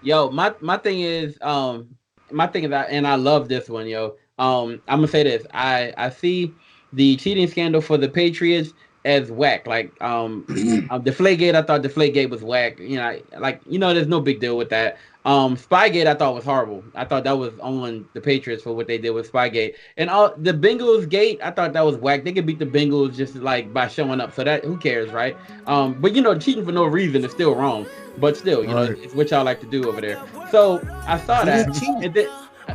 Yo, my thing is that, and I love this one, yo. I'm gonna say this. I see the cheating scandal for the Patriots as whack. Like Deflategate, I thought Deflategate was whack. There's no big deal with that. Spygate, I thought was horrible. I thought that was on the Patriots for what they did with Spygate, and all the Bengals gate. I thought that was whack. They could beat the Bengals just like by showing up. So that who cares, right? But cheating for no reason is still wrong. But still, Right. it's what y'all like to do over there. So I saw He that, didn't cheat. and then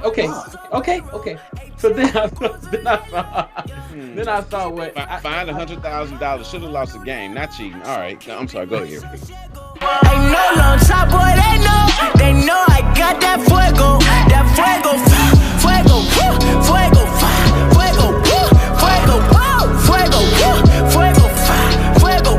okay, Why? okay. So then I saw, Hmm. then I saw what Fined $100,000. Should have lost the game. Not cheating. All right. No, I'm sorry. Go ahead. Ain't no long top boy, they know I got that fuego, fuego, fuego, fuego, fuego, fuego, fuego,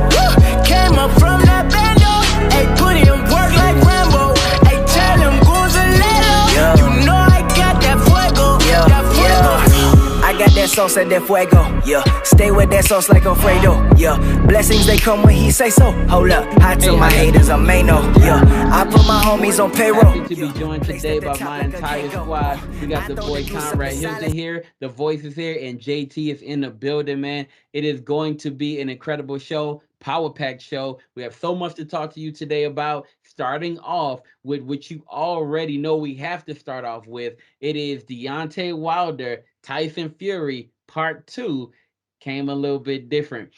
came up from that bando, ayy, put in work like Rambo, ayy, tell them goons a little, you know I got that fuego, that fuego. I got that sauce at that fuego, yeah. Stay with that sauce like Alfredo, yeah. Blessings they come when he say so. Hold up, I tell my haters I'm Mano, yeah. I put my homies on payroll. happy to be joined today by my entire squad. We got the boy Conrad Hilton here, the voice is here, and JT is in the building, man. It is going to be an incredible show, power packed show. We have so much to talk to you today about. Starting off with what you already know we have to start off with. It is Deontay Wilder, Tyson Fury, part two. Came a little bit different.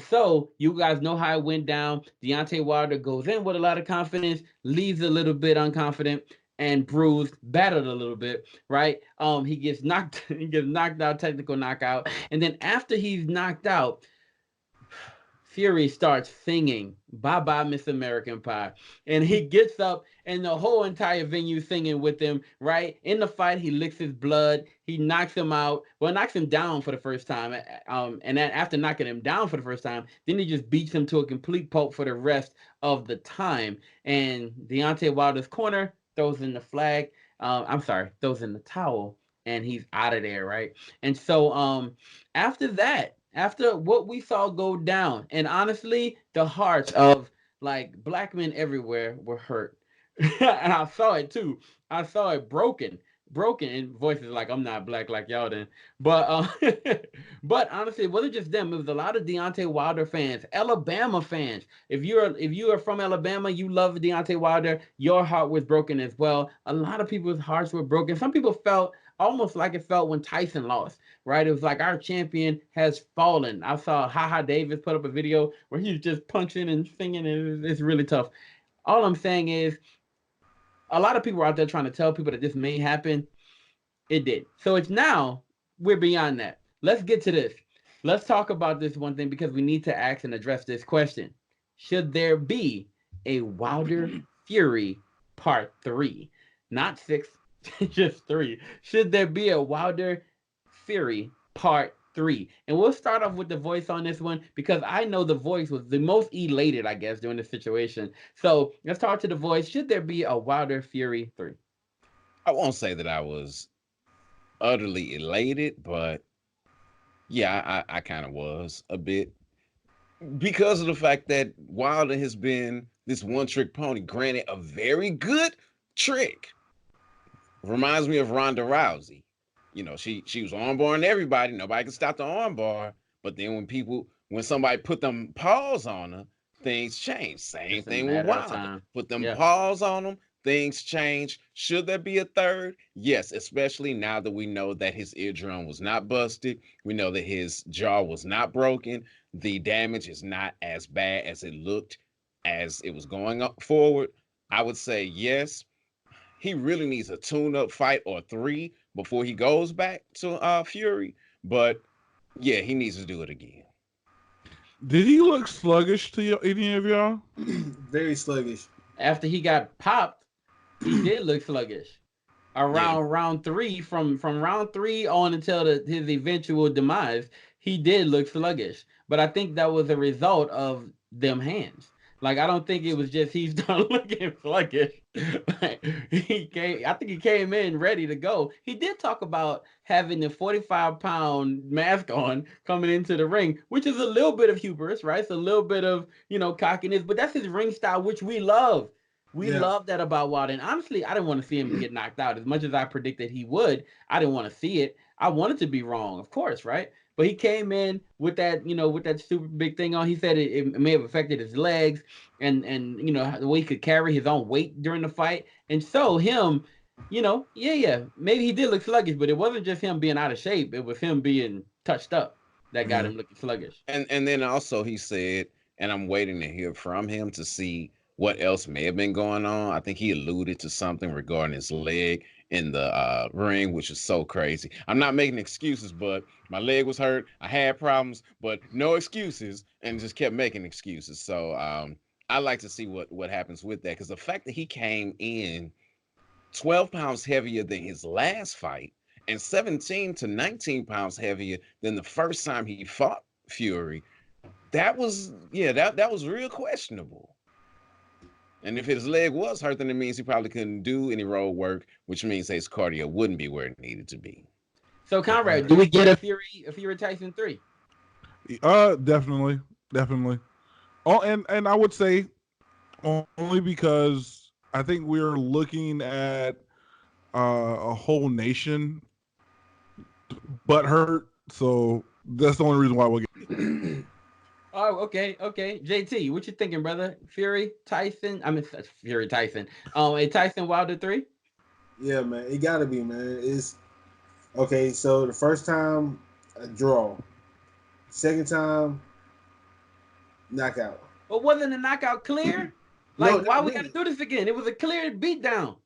So you guys know how it went down. Deontay Wilder goes in with a lot of confidence, leaves a little bit unconfident and bruised, battered a little bit, right? He gets knocked, he gets knocked out, technical knockout, and then after he's knocked out, Fury starts singing "Bye Bye Miss American Pie," and he gets up, and the whole entire venue singing with him. Right in the fight, he licks his blood. He knocks him out. Well, knocks him down for the first time. And then after knocking him down for the first time, then he just beats him to a complete pulp for the rest of the time. And Deontay Wilder's corner throws in the flag. I'm sorry, throws in the towel, and he's out of there. Right. And so after that, after what we saw go down, and honestly, the hearts of like black men everywhere were hurt. And I saw it too. I saw it broken in voices like I'm not black like y'all then. But but honestly, it wasn't just them. It was a lot of Deontay Wilder fans, Alabama fans. If you are from Alabama, you love Deontay Wilder. Your heart was broken as well. A lot of people's hearts were broken. Some people felt almost like it felt when Tyson lost, right? It was like our champion has fallen. I saw Haha Davis put up a video where he's just punching and singing, and it's really tough. All I'm saying is, a lot of people are out there trying to tell people that this may happen. It did. So it's now we're beyond that. Let's get to this. Let's talk about this one thing because we need to ask and address this question. Should there be a Wilder Fury part three? Not six, just three. Should there be a Wilder Fury part three? And we'll start off with the voice on this one because I know the voice was the most elated, I guess, during this situation. So let's talk to the voice. Should there be a Wilder Fury three? I won't say that I was utterly elated, but yeah, I kind of was a bit because of the fact that Wilder has been this one trick pony. Granted, a very good trick. Reminds me of Ronda Rousey. She was armbarring everybody. Nobody could stop the armbar. But then when somebody put them paws on her, things change. Same Just a thing with matter of Wilder. time. Put them Yeah. paws on them, things change. Should there be a third? Yes, especially now that we know that his eardrum was not busted. We know that his jaw was not broken. The damage is not as bad as it looked as it was going up forward. I would say yes, he really needs a tune-up fight or three before he goes back to Fury. But yeah, he needs to do it again. Did he look sluggish to any of y'all? Very sluggish. After he got popped, he did look sluggish. Yeah, Around round three, from round three on until his eventual demise, he did look sluggish. But I think that was a result of them hands. Like I don't think it was just he started looking sluggish. Like, I think he came in ready to go. He did talk about having the 45-pound mask on coming into the ring, which is a little bit of hubris, right? It's a little bit of cockiness, but that's his ring style, which we love. We love that about Wilder. And honestly, I didn't want to see him get knocked out as much as I predicted he would. I didn't want to see it. I wanted to be wrong, of course, right? But he came in with that, with that super big thing on. He said it may have affected his legs and the way he could carry his own weight during the fight. And so him, maybe he did look sluggish, but it wasn't just him being out of shape. It was him being touched up that got him looking sluggish. And then also he said, and I'm waiting to hear from him to see what else may have been going on. I think he alluded to something regarding his leg in the ring, which is so crazy. I'm not making excuses, but my leg was hurt. I had problems, but no excuses, and just kept making excuses. So I like to see what happens with that, because the fact that he came in 12 pounds heavier than his last fight and 17 to 19 pounds heavier than the first time he fought Fury, that was that was real questionable. And if his leg was hurt, then it means he probably couldn't do any road work, which means his cardio wouldn't be where it needed to be. So Conrad, do we get a Fury Tyson 3? Definitely. Oh, and I would say only because I think we're looking at a whole nation butt hurt, so that's the only reason why we'll get. Oh, okay. JT, what you thinking, brother? Fury Tyson? I mean, Fury Tyson. A Tyson Wilder 3? Yeah, man, it gotta be, man. It's okay. So the first time, a draw. Second time, knockout. But wasn't the knockout clear? Like, why we got to do this again? It was a clear beatdown.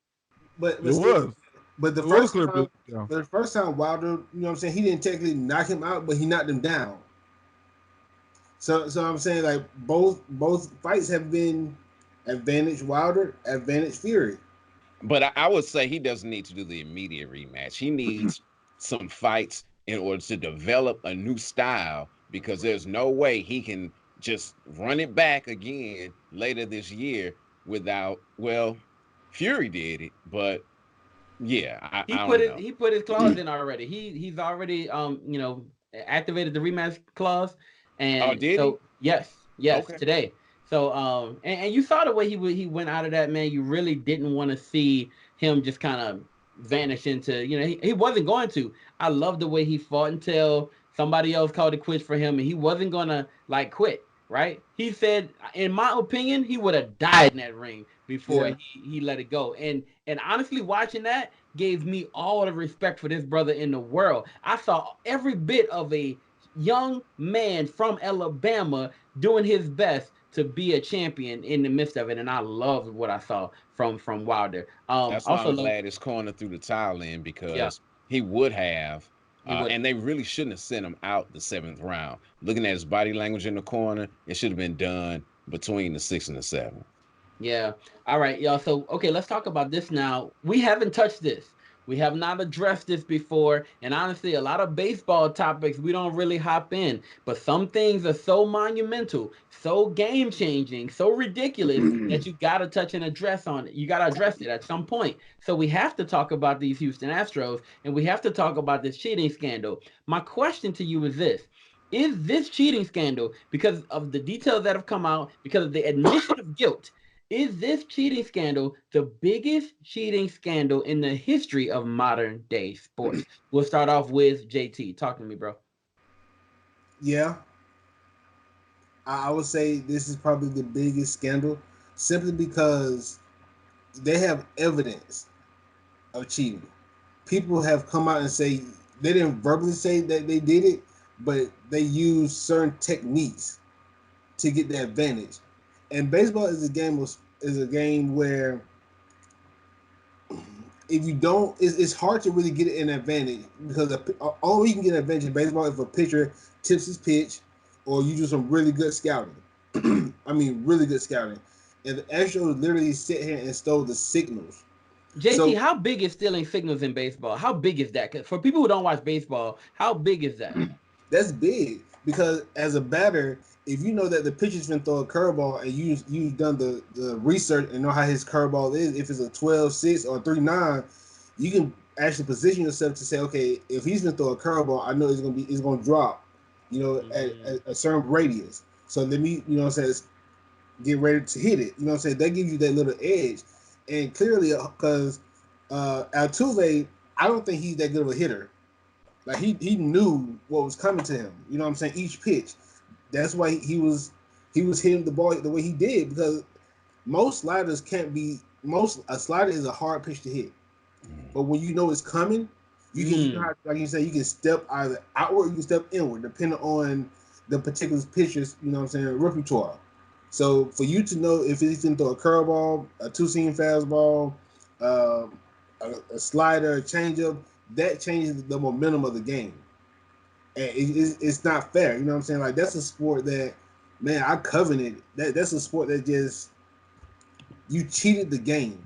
But It was. But the first time, the first time Wilder, you know what I'm saying, he didn't technically knock him out, but he knocked him down. So I'm saying, like, both fights have been advantage Wilder, advantage Fury. But I would say he doesn't need to do the immediate rematch. He needs some fights in order to develop a new style, because there's no way he can just run it back again later this year without, well, Fury did it, but yeah, he put his clause in already. He's already activated the rematch clause. And did so he? yes, Okay. today. So and you saw the way he went out of that, man. You really didn't want to see him just kind of vanish into, he wasn't going to. I love the way he fought until somebody else called it quits for him, and he wasn't gonna like quit. Right? He said, in my opinion, he would have died in that ring before he let it go. And honestly, watching that gave me all the respect for this brother in the world. I saw every bit of a young man from Alabama doing his best to be a champion in the midst of it, and I loved what I saw from Wilder. That's why I'm glad his corner threw the towel in, because he would have. And they really shouldn't have sent him out the 7th round. Looking at his body language in the corner, it should have been done between the 6th and the 7th. Yeah. All right, y'all. So, okay, let's talk about this now. We haven't touched this. We have not addressed this before. And honestly, a lot of baseball topics, we don't really hop in. But some things are so monumental, so game-changing, so ridiculous that you got to touch and address on it. You got to address it at some point. So we have to talk about these Houston Astros, and we have to talk about this cheating scandal. My question to you is this. Is this cheating scandal, because of the details that have come out, because of the admission of guilt, is this cheating scandal the biggest cheating scandal in the history of modern day sports? We'll start off with JT. Talk to me, bro. Yeah. I would say this is probably the biggest scandal, simply because they have evidence of cheating. People have come out and say, they didn't verbally say that they did it, but they used certain techniques to get the advantage. And baseball is a game where if you don't, it's hard to really get an advantage, because all you can get an advantage in baseball if a pitcher tips his pitch or you do some really good scouting. I mean, really good scouting. And the Astros literally sit here and stole the signals. JT, how big is stealing signals in baseball? How big is that? 'Cause for people who don't watch baseball, how big is that? That's big, because as a batter, if you know that the pitcher's been throw a curveball and you've done the research and know how his curveball is, if it's a 12-6 or 3-9, you can actually position yourself to say, okay, if he's gonna throw a curveball, I know it's gonna drop, at a certain radius. So let me, get ready to hit it. You know what I'm saying? That gives you that little edge. And clearly, because Altuve, I don't think he's that good of a hitter. Like he knew what was coming to him. You know what I'm saying? Each pitch. That's why he was hitting the ball the way he did, because most sliders can't be most a slider is a hard pitch to hit. But when you know it's coming, you know how, like you say, you can step either outward, you can step inward, depending on the particular pitcher's, you know what I'm saying, repertoire. So for you to know if he's going to throw a curveball, a two-seam fastball, um, a slider, a changeup, that changes the momentum of the game. And it's not fair. You know what I'm saying? Like, that's a sport that, man, I covenant. That's a sport that just, you cheated the game.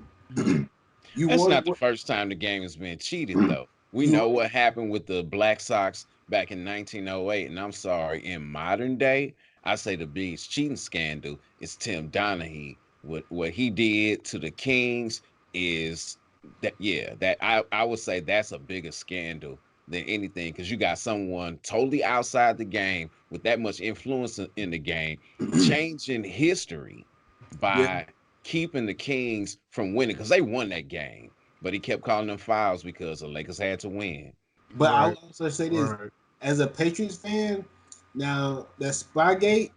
You That's not wanted the what first time the game has been cheated, though. We you know what happened with the Black Sox back in 1908, and I'm sorry, in modern day, I say the biggest cheating scandal is Tim Donaghy. What he did to the Kings is that, yeah, that I would say that's a bigger scandal than anything, because you got someone totally outside the game with that much influence in the game, changing history yeah. by keeping the Kings from winning, because they won that game, but he kept calling them fouls because the Lakers had to win. But I will Right. also say this, Right. as a Patriots fan, now that Spygate,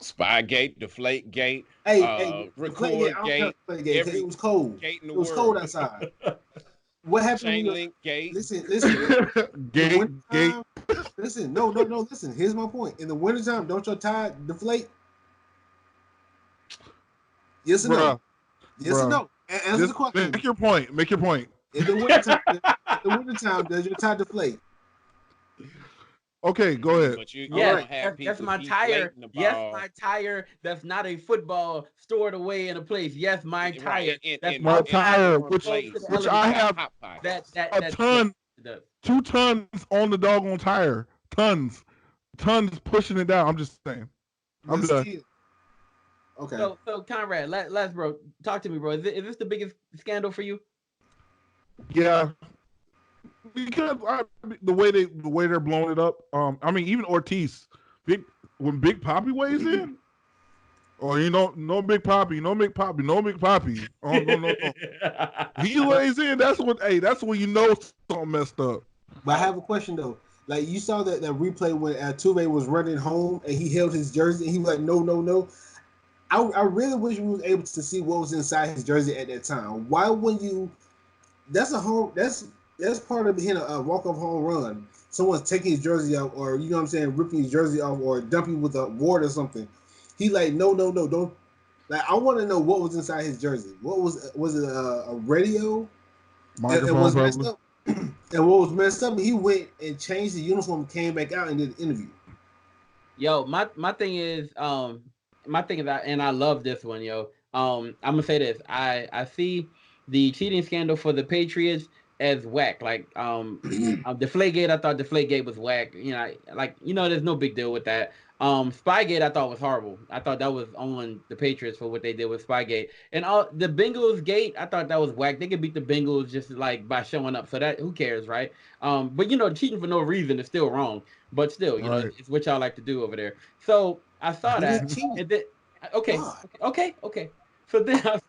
Spygate, Deflategate, hey, the play gate, Record I don't count Gate, the play gate because it every was cold. gate in the It was cold world, outside. What happened when Chain you Link Gate. listen, in the Gate. wintertime, listen, no, listen, here's my point. In the wintertime, don't your tire deflate? Yes or no? Bruh. Yes or Bruh. no? Answer the Just question. make your point. Make your point. In the wintertime, does your tire deflate? Okay, go ahead. But you All you Yes, right. don't have that's people my tire. deflating the Yes, ball, my tire that's not a football stored away in a place. Yes, my right? tire In that's in My in outside tire, one close which to the place, which and I you elements. got have hot That pockets. that a that yes, ton, it does. 2 tons on the doggone tire. Tons pushing it down. I'm just saying. I'm But done. still, okay. So Conrad, last bro, talk to me, bro. Is this the biggest scandal for you? Yeah, because the way they're blowing it up. I mean, even Ortiz, big when Big Poppy weighs in. Oh, no Big Poppy, no Big Poppy, no Big Poppy. Oh no. He lays in. That's when you know something messed up. But I have a question though. Like, you saw that replay when Altuve was running home and he held his jersey and he was like, no, no, no. I really wish we was able to see what was inside his jersey at that time. Why wouldn't you? That's a home. That's part of hitting a walk off home run. Someone's taking his jersey off, or you know what I'm saying, ripping his jersey off, or dumping with a board or something. He like, no, no, no, don't. Like, I want to know what was inside his jersey. What was it a radio? And Microphone was messed probably. up. And what was messed up, he went and changed the uniform, and came back out and did an interview. Yo, my thing is and I love this one, yo. I'm gonna say this. I see the cheating scandal for the Patriots as whack. Like Deflategate, I thought Deflategate was whack. There's no big deal with that. Spygate, I thought was horrible. I thought that was on the Patriots for what they did with Spygate. And all the Bengals gate, I thought that was whack. They could beat the Bengals just like by showing up. So that who cares, right? But cheating for no reason is still wrong. But still, Right. it's what y'all like to do over there. So I saw He that, didn't cheat. and then okay, God. okay. So then I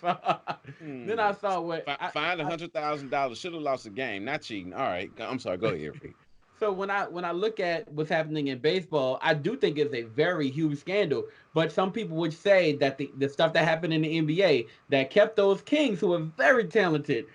saw, then I Hmm. saw what Find $100,000. Should have lost the game. Not cheating. All right. I'm sorry. Go ahead, Reed. so when I look at what's happening in baseball, I do think it's a very huge scandal. But some people would say that the stuff that happened in the NBA that kept those Kings who were very talented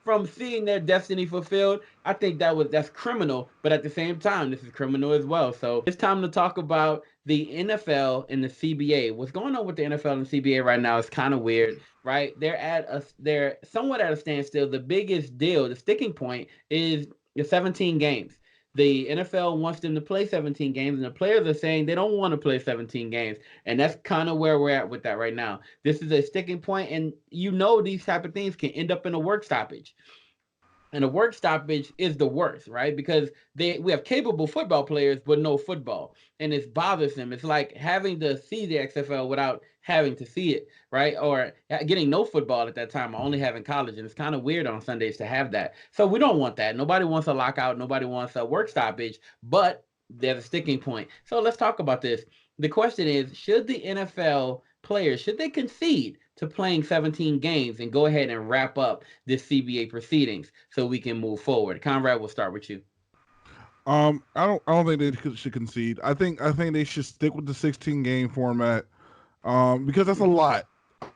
from seeing their destiny fulfilled. I think that's criminal, but at the same time, this is criminal as well. So it's time to talk about the NFL and the CBA. What's going on with the NFL and CBA right now is kind of weird, right? They're somewhat at a standstill. The biggest deal, the sticking point is the 17 games. The NFL wants them to play 17 games, and the players are saying they don't want to play 17 games. And that's kind of where we're at with that right now. This is a sticking point, and these type of things can end up in a work stoppage. And a work stoppage is the worst, right? Because we have capable football players, but no football, and it's bothersome. It's like having to see the XFL without having to see it, right? Or getting no football at that time, or only having college, and it's kind of weird on Sundays to have that. So we don't want that. Nobody wants a lockout. Nobody wants a work stoppage, but there's a sticking point. So let's talk about this. the question is, should the NFL players, should they concede to playing 17 games and go ahead and wrap up this CBA proceedings so we can move forward? Conrad, we'll start with you. I don't think they should concede. I think they should stick with the 16 game format. Because that's a lot.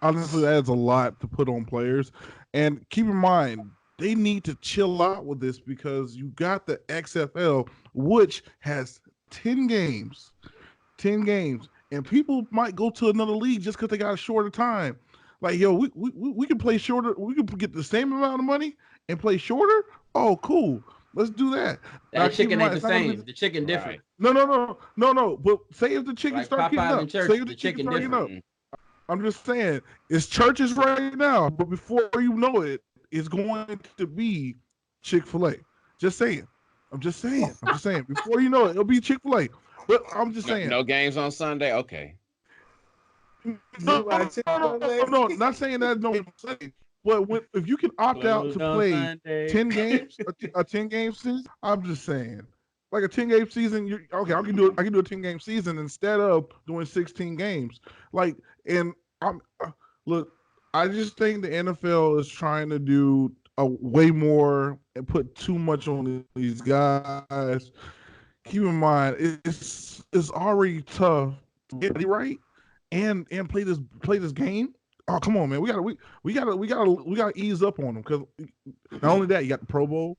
Honestly, that is a lot to put on players. And keep in mind, they need to chill out with this because you got the XFL, which has 10 games, 10 games, and people might go to another league just because they got a shorter time. Like, yo, we can play shorter. We can get the same amount of money and play shorter. Oh, cool. Let's do that. Now, That keep in chicken ain't mind, the it's not going to same. be The chicken different. Right. no. But say if the chicken Like start getting Popeyes up, in say church, if the the chicken chicken start getting different. up. I'm just saying, it's churches right now, but before you know it, it's going to be Chick-fil-A. Just saying. I'm just saying. I'm just saying. Before you know it, it'll be Chick-fil-A. But I'm just No, saying. no games on Sunday. Okay. You like Chick-fil-A? No. Not saying that. No, but if you can opt out to Closed on play Sunday. 10 games, a 10 game season, I'm just saying. Like a 10 game season, okay, I can do it. I can do a 10 game season instead of doing 16 games. Like, and I'm look, I just think the NFL is trying to do a way more and put too much on these guys. Keep in mind, it's already tough to get it right and play this game. Oh, come on, man. We gotta ease up on them because not only that, you got the Pro Bowl,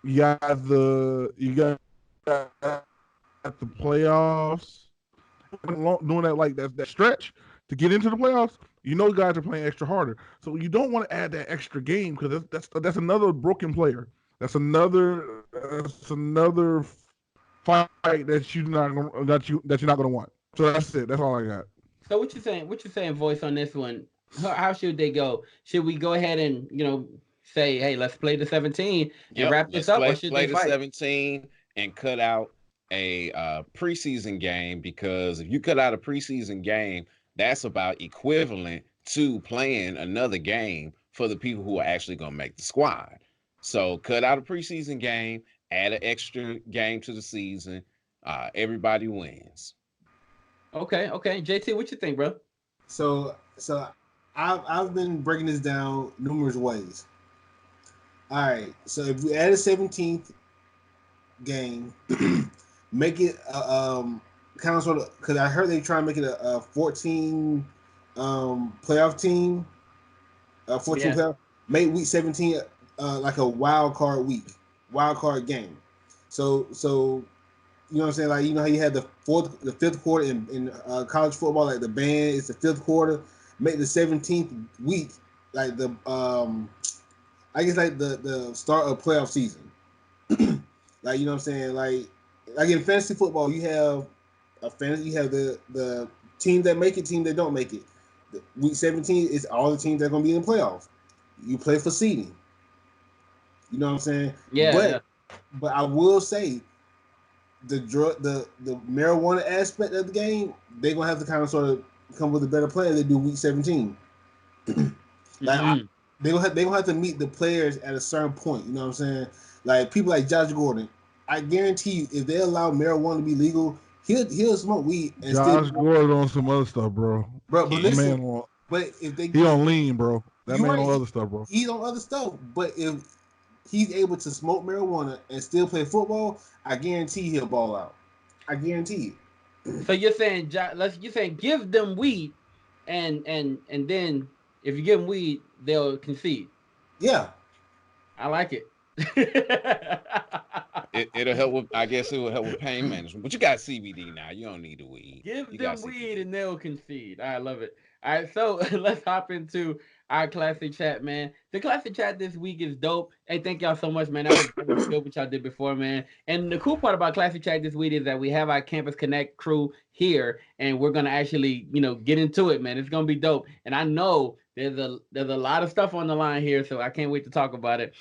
you got the playoffs, doing that like that stretch to get into the playoffs. You know, guys are playing extra harder, so you don't want to add that extra game because that's another broken player. That's another fight that you're not gonna want. So that's it. That's all I got. So what you saying? What you saying, voice on this one? How should they go? Should we go ahead and say, hey, let's play the 17 and Yep. wrap this Let's up, or play should play they the fight? 17 and cut out a preseason game, because if you cut out a preseason game, that's about equivalent to playing another game for the people who are actually going to make the squad. So cut out a preseason game, add an extra game to the season. Everybody wins. Okay. JT, what you think, bro? So I've been breaking this down numerous ways. All right, so if we add a 17th game, make it kind of sort of, because I heard they try to make it a 14 playoff team, 14 Yeah. playoff. Make week 17 like a wild card week, wild card game. So you know what I'm saying? Like, you know how you had the fifth quarter in college football, like the band is the fifth quarter. Make the 17th week like the I guess like the start of playoff season. Like, you know what I'm saying? Like in fantasy football, you have you have the team that make it, team that don't make it. Week 17 is all the teams that are gonna be in the playoffs. You play for seeding. You know what I'm saying? Yeah. But I will say the marijuana aspect of the game, they're gonna have to kind of sort of come with a better plan than they do week 17. Like Mm-hmm. they gonna have to meet the players at a certain point. You know what I'm saying? Like people like Josh Gordon, I guarantee you, if they allow marijuana to be legal, he'll smoke weed and still Josh Gordon on some other stuff, bro. bro. But That He, listen, man on but if they he if on lean, bro. That you man right, on other stuff, bro. he's on other stuff. But if he's able to smoke marijuana and still play football, I guarantee he'll ball out. I guarantee it. so you're saying, you're saying give them weed, and then if you give them weed, they'll concede. Yeah. I like it. It'll help with, I guess it will help with pain management. But you got CBD now. You don't need the weed. Give You got them weed CBD. and they'll concede. I love it. All right, so let's hop into our classic chat, man. The classic chat this week is dope. Hey, thank y'all so much, man. That was dope what y'all did before, man. And the cool part about classic chat this week is that we have our Campus Connect crew here, and we're gonna actually, get into it, man. It's gonna be dope. And I know there's a lot of stuff on the line here, so I can't wait to talk about it.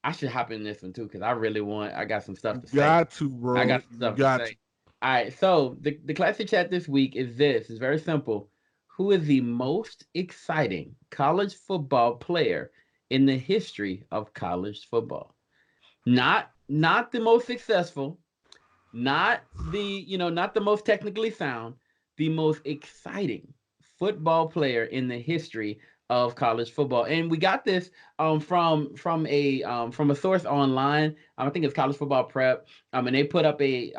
I should hop in this one too because I got some stuff You to say. got to, I bro. got some You stuff to got to. say. All right, so the classic chat this week is this. It's very simple. Who is the most exciting college football player in the history of college football? Not the most successful, not not the most technically sound, the most exciting football player in the history of college football. And we got this from a source online. I think it's College Football Prep. And they put up a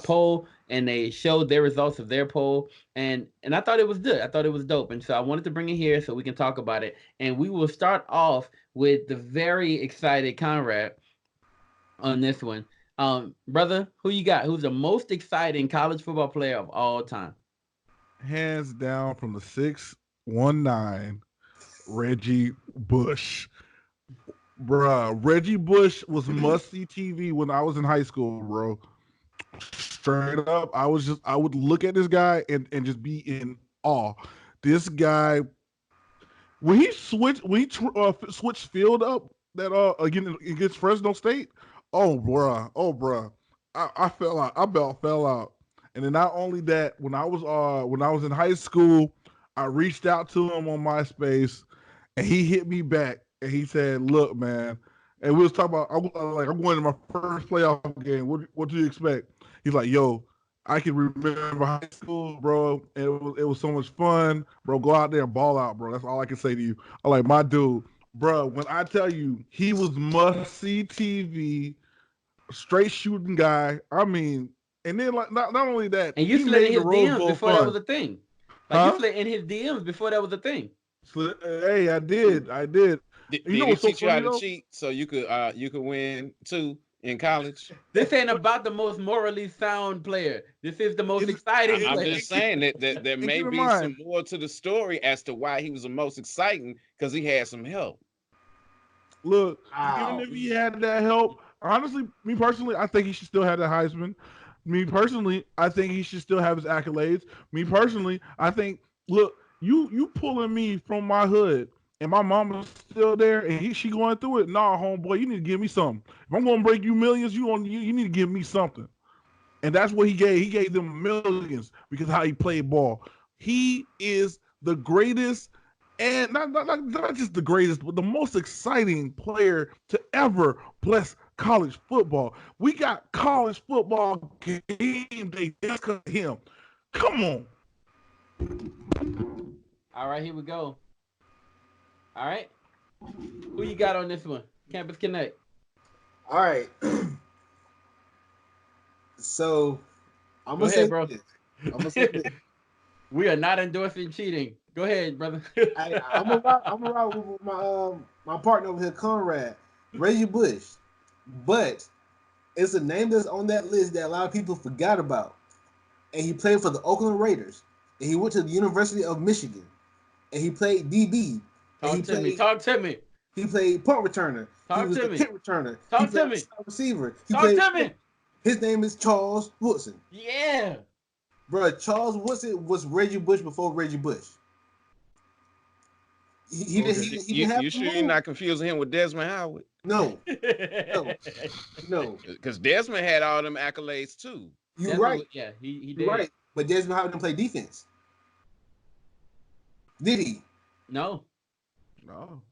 poll, and they showed their results of their poll, and I thought it was good. I thought it was dope, and so I wanted to bring it here so we can talk about it. And we will start off with the very excited Conrad on this one. Brother, who you got? Who's the most exciting college football player of all time? Hands down from the 619, Reggie Bush. Bruh, Reggie Bush was must see TV when I was in high school, bro. Straight up, I would look at this guy and just be in awe. This guy, when he switched field up that again against Fresno State, oh bruh, I fell out. I about fell out. And then not only that, when I was in high school, I reached out to him on MySpace, and he hit me back, and he said, "Look, man." And we was talking about, I'm going to my first playoff game. What do you expect? He's like, "Yo, I can remember high school, bro. And it was so much fun, bro. Go out there and ball out, bro. That's all I can say to you." I'm like, my dude, bro. When I tell you he was must see TV, straight shooting guy. I mean, and then like not only that, And you he slid in made the his Rose DMs Bowl before that was fun, a thing. Like you huh? slid in his DMs before that was a thing. Hey, I did. You know Did he what's so teach you how funny to though? cheat so you could win too in college? This ain't about the most morally sound player. This is the most It's, exciting I'm player. just saying that there and may keep in be mind, some more to the story as to why he was the most exciting because he had some help. look, even Wow. if he had that help, honestly, me personally, I think he should still have the Heisman. Me personally, I think he should still have his accolades. Me personally, I think, look, you pulling me from my hood, and my mama's still there, and she going through it. Nah, homeboy, you need to give me something. If I'm gonna break you millions, you need to give me something. And that's what he gave. He gave them millions because how he played ball. He is the greatest, and not just the greatest, but the most exciting player to ever bless college football. We got college football game day just because of him. Come on. All right, here we go. All right. Who you got on this one? Campus Connect. All right. So I'm Go gonna ahead, say bro. this. I'm gonna say this. We are not endorsing cheating. Go ahead, brother. I'm gonna ride with my partner over here, Conrad, Reggie Bush, but it's a name that's on that list that a lot of people forgot about. And he played for the Oakland Raiders, and he went to the University of Michigan, and he played DB, and Talk to me. Talk to me. he played punt returner, he Talk was to the me. kick returner, he Talk to played me. outside receiver, he Talk played. to me. His name is Charles Woodson. Yeah. Bro, Charles Woodson was Reggie Bush before Reggie Bush. He didn't have You the sure you're move. not confusing him with Desmond Howard? No, no, no. Because Desmond had all them accolades too. You're right. Yeah, he You're did. right. But Desmond Howard didn't play defense. Did he? No. No.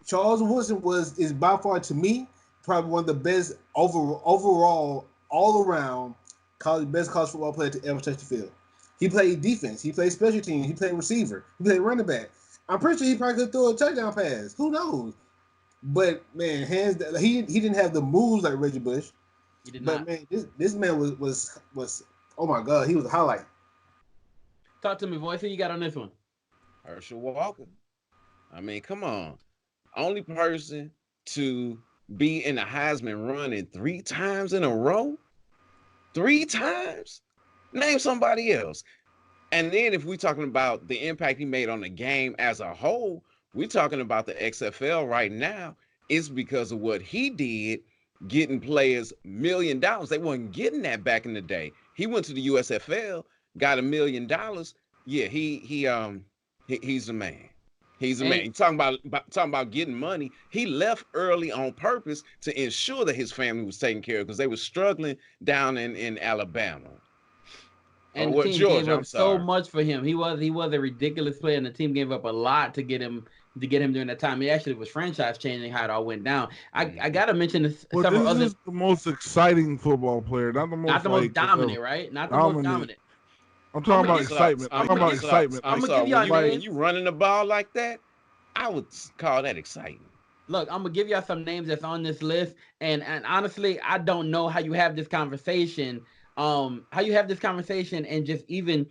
Charles Woodson is by far to me probably one of the best overall all around best college football player to ever touch the field. He played defense. He played special teams. He played receiver. He played running back. I'm pretty sure he probably could throw a touchdown pass. Who knows? But man, he didn't have the moves like Reggie Bush. He did But not. man, this man was oh my god, he was a highlight. Talk to me, voice. Who you got on this one? Herschel Walker. I mean, come on. Only person to be in the Heisman running 3 times in a row? 3 times? Name somebody else. And then if we're talking about the impact he made on the game as a whole, we're talking about the XFL right now. It's because of what he did, getting players $1 million. They weren't getting that back in the day. He went to the USFL, got $1 million. Yeah, he's the man. He's the man. And You talking about getting money. He left early on purpose to ensure that his family was taken care of because they were struggling down in Alabama. And the What team George? gave I'm up so sorry. much for him. He was a ridiculous player, and the team gave up a lot to get him during that time. He actually was franchise changing how it all went down. I gotta mention But several this other, is the most exciting football player, not the not most the most like whatever dominant, right? Not the most dominant. dominant. I'm I'm talking gonna about give excitement. I'm I'm talking gonna about give excitement. I'm I'm gonna give sorry. y'all When names. you running the ball like that, I would call that exciting. Look, I'm gonna give y'all some names that's on this list, and honestly, I don't know how you have this conversation. How you have this conversation and just even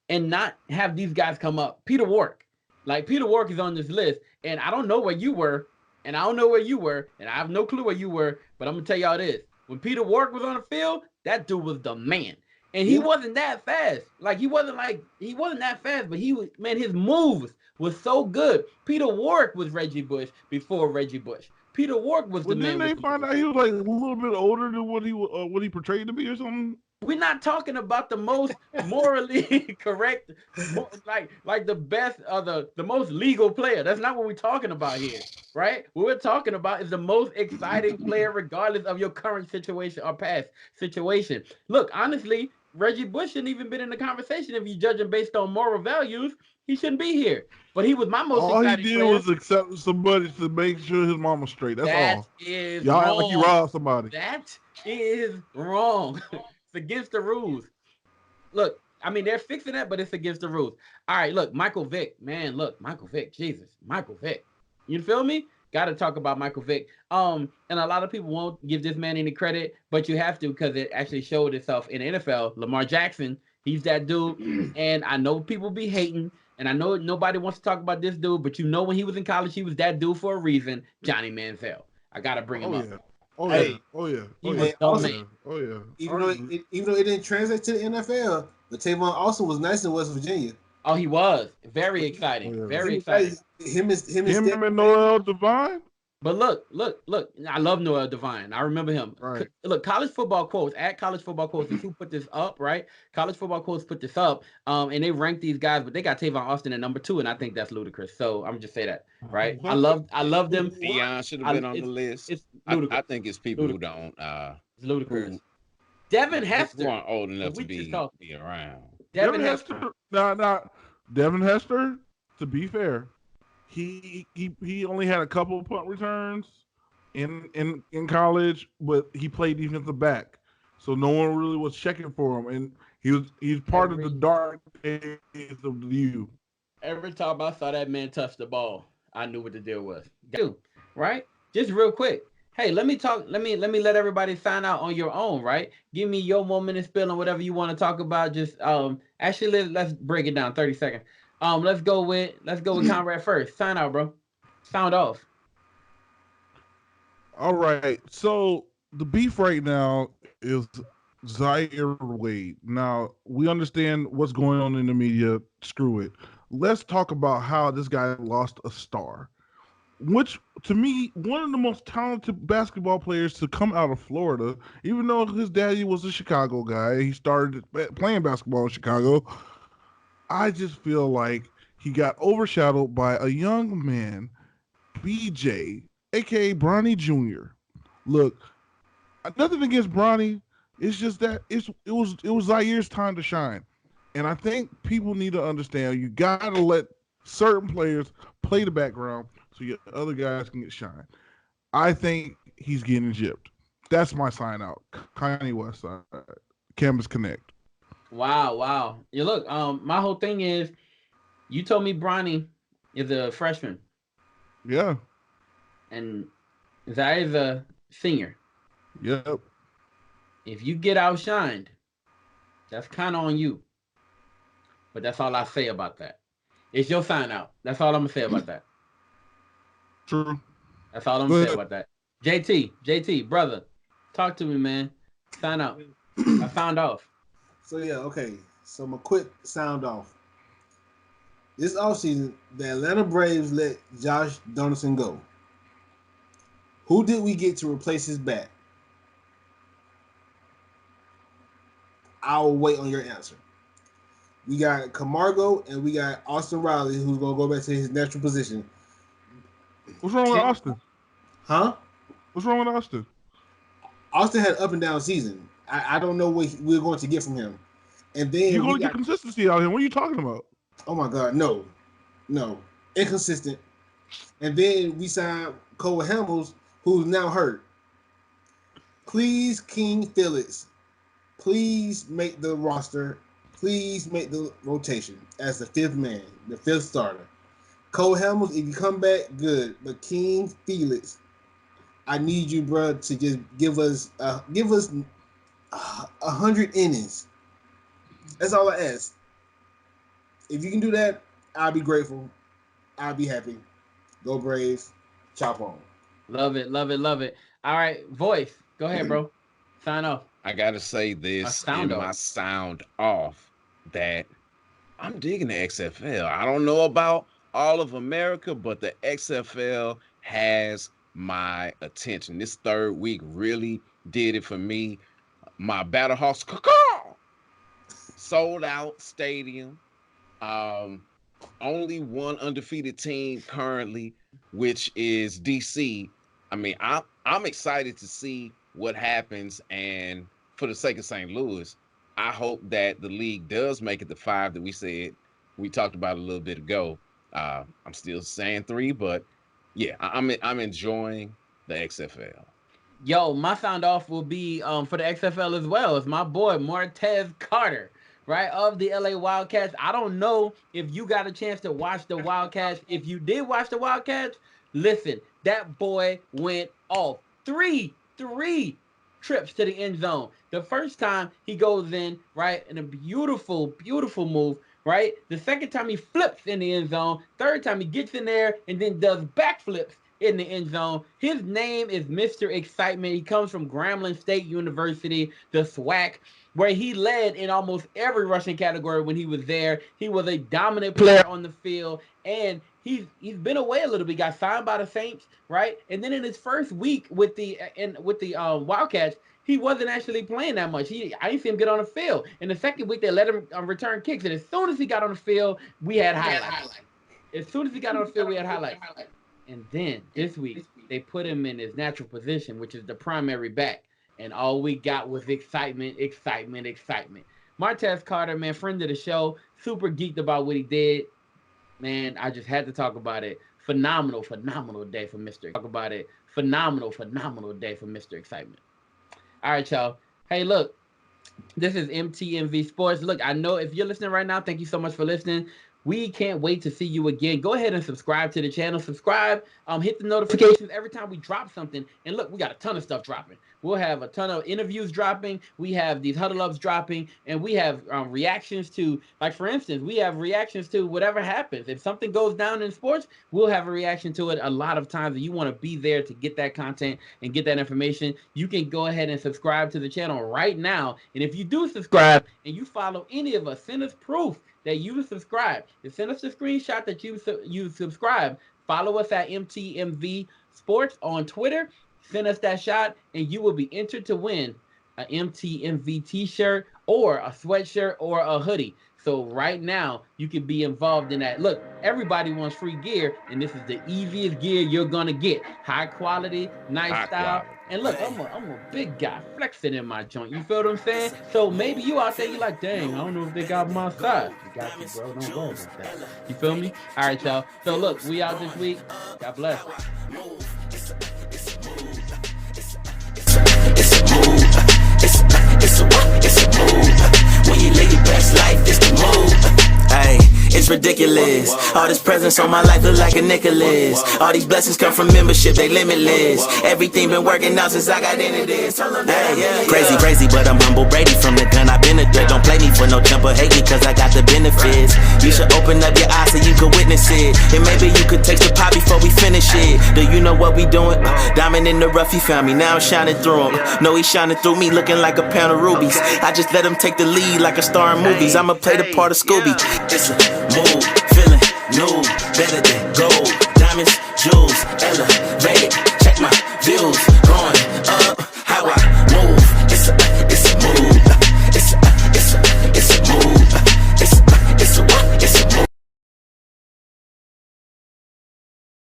and not have these guys come up. Peter Wark, like Peter Wark is on this list, and I don't know where you were, and I don't know where you were, and I have no clue where you were. But I'm gonna tell y'all this: when Peter Wark was on the field, that dude was the man. And he Yeah. wasn't that fast. He wasn't that fast, but he was, man, his moves was so good. Peter Wark was Reggie Bush before Reggie Bush. Peter Wark was the But didn't man they with the find moves. out he was like a little bit older than what he portrayed to be or something? We're not talking about the most morally correct, like the best of the most legal player. That's not what we're talking about here, right? What we're talking about is the most exciting player, regardless of your current situation or past situation. Look, honestly, Reggie Bush shouldn't even been in the conversation if you judge him based on moral values. He shouldn't be here. But he was my most All he exciting did player. was accept somebody to make sure his mom was straight. That's That all. is Y'all act like he wrong. robbed somebody. That is wrong. It's against the rules. Look, I mean, they're fixing that, but it's against the rules. All right, look, Michael Vick, man, look, Michael Vick, Jesus, Michael Vick. You feel me? Got to talk about Michael Vick. And a lot of people won't give this man any credit, but you have to because it actually showed itself in the NFL. Lamar Jackson, he's that dude, and I know people be hating, and I know nobody wants to talk about this dude, but you know when he was in college, he was that dude for a reason. Johnny Manziel. I gotta bring him Oh up. yeah. Oh yeah. Hey, Oh yeah. He Oh was yeah. hey, the Oh also, man. yeah. Oh yeah. even though it didn't translate to the NFL, but Tavon also was nice in West Virginia. Oh, he was very Oh exciting, yeah. very He was exciting. nice. Him and Him Stephen and James. Noel Devine. But look. I love Noel Devine. I remember him. Right. Look, college football quotes at college football quotes is who put this up, right? College football quotes put this up, and they ranked these guys, but they got Tavon Austin at number 2, and I think that's ludicrous. So I'm just say that, right? I What? love them. Dion should have been on the It's list. ludicrous. I think it's people who Ludicrous. don't It's ludicrous. who Devin who Hester, aren't old enough because to we just be talked. around. Devin Devin Hester. Hester. Devin Hester. To be fair, he only had a couple of punt returns in college, but he played defensive back, so no one really was checking for him, and he's part of the Every dark days of the U. every time I saw that man touch the ball, I knew what the deal was. Dude, right? Just real quick. Hey, let me talk. Let me let everybody find out on your own, right? Give me your 1 minute spill on whatever you want to talk about. Just actually let's break it down. 30 seconds. Let's go with Conrad first. Sign out, bro. Sound off. All right, so the beef right now is Zaire Wade. Now we understand what's going on in the media. Screw it. Let's talk about how this guy lost a star, which to me, one of the most talented basketball players to come out of Florida, even though his daddy was a Chicago guy, he started playing basketball in Chicago. I just feel like he got overshadowed by a young man, BJ, aka Bronny Jr. Look, nothing against Bronny. It's just that it was Zaire's time to shine. And I think people need to understand you gotta let certain players play the background so your other guys can get shine. I think he's getting gypped. That's my sign out. Kanye West side. Campus Connect. Wow. You look. My whole thing is, you told me Bronny is a freshman Yeah. and Zaire is a senior. Yep. If you get outshined, that's kind of on you. But that's all I say about that. It's your sign out. That's all I'm gonna say about that. True. That's all I'm Go gonna say ahead. about that. JT, brother, talk to me, man. Sign out. I found off. So yeah, okay. So my quick sound off. This offseason, the Atlanta Braves let Josh Donaldson go. Who did we get to replace his bat? I'll wait on your answer. We got Camargo and we got Austin Riley, who's gonna go back to his natural position. What's wrong with Can- Austin? Huh? What's wrong with Austin? Austin had an up and down season. I don't know what we're going to get from him. And then You're we going to got get consistency out of him. What are you talking about? oh my God, no, inconsistent. And then we signed Cole Hamels, who's now hurt. Please, King Phillips, please make the roster. Please make the rotation as the fifth man, the fifth starter. Cole Hamels, if you come back, good. But King Felix, I need you, bro, to just give us 100 innings. That's all I ask. If you can do that, I'll be grateful. I'll be happy. Go Braves. Chop on. Love it, love it, love it. All right, voice. Go ahead, bro. Sign off. I gotta say this sound in off. my sound off that I'm digging the XFL. I don't know about all of America, but the XFL has my attention. This third week really did it for me. My Battle Hawks sold out stadium. Only one undefeated team currently, which is DC. I mean, I'm excited to see what happens, and for the sake of St. Louis, I hope that the league does make it to 5 that we talked about a little bit ago. I'm still saying 3, but yeah, I'm enjoying the XFL. Yo, my sound off will be for the XFL as well. It's my boy Martez Carter, right, of the LA Wildcats. I don't know if you got a chance to watch the Wildcats. If you did watch the Wildcats, listen, that boy went off. Three trips to the end zone. The first time he goes in, right, in a beautiful, beautiful move, right? The second time he flips in the end zone. Third time he gets in there and then does backflips in the end zone. His name is Mr. Excitement. He comes from Grambling State University, the SWAC, where he led in almost every rushing category when he was there. He was a dominant player on the field, and he's been away a little bit. Got signed by the Saints, right? And then in his first week with the Wildcats, he wasn't actually playing that much. I didn't see him get on the field. In the second week, they let him return kicks, and as soon as he got on the field, we had highlights. As soon as he got on the field, we had highlights. And then this week, they put him in his natural position, which is the primary back. And all we got was excitement. Martez Carter, man, friend of the show, super geeked about what he did. Man, I just had to talk about it. Phenomenal day for Mr. Talk about it. Phenomenal day for Mr. Excitement. All right, y'all. Hey, look, this is MTMV Sports. Look, I know if you're listening right now, thank you so much for listening. We can't wait to see you again. Go ahead and subscribe to the channel. Subscribe. Hit the notifications every time we drop something. And look, we got a ton of stuff dropping. We'll have a ton of interviews dropping. We have these huddle ups dropping. And we have reactions to, like, for instance, we have reactions to whatever happens. If something goes down in sports, we'll have a reaction to it a lot of times. And you want to be there to get that content and get that information. You can go ahead and subscribe to the channel right now. And if you do subscribe and you follow any of us, send us proof that you subscribe. And send us a screenshot that you subscribe. Follow us at MTMV Sports on Twitter. Send us that shot, and you will be entered to win an MTMV t-shirt or a sweatshirt or a hoodie. So right now, you can be involved in that. Look, everybody wants free gear, and this is the easiest gear you're going to get. High quality, nice style. Quality. And look, I'm a big guy flexing in my joint. You feel what I'm saying? So maybe you out there, you like, dang, I don't know if they got my size. You got you, bro. Don't worry about that. You feel me? All right, y'all. So look, we out this week. God bless. It's a move. When you live your best life, it's the move. Hey, it's ridiculous. All this presence on my life look like a Nicholas. All these blessings come from membership, they limitless. Everything been working out since I got into this. Hey, crazy, but I'm humble Brady from the gun. I've been a threat. Don't play me for no jumper, hate me cause I got the benefits. You should open up your eyes so you can witness it. And maybe you could taste the pie before we finish it. Do you know what we doing? Diamond in the rough, he found me, now I'm shining through him. No, he's shining through me, looking like a pound of rubies. I just let him take the lead like a star in movies. I'ma play the part of Scooby. It's a move, feeling new, better than gold. Diamonds, jewels, elevated.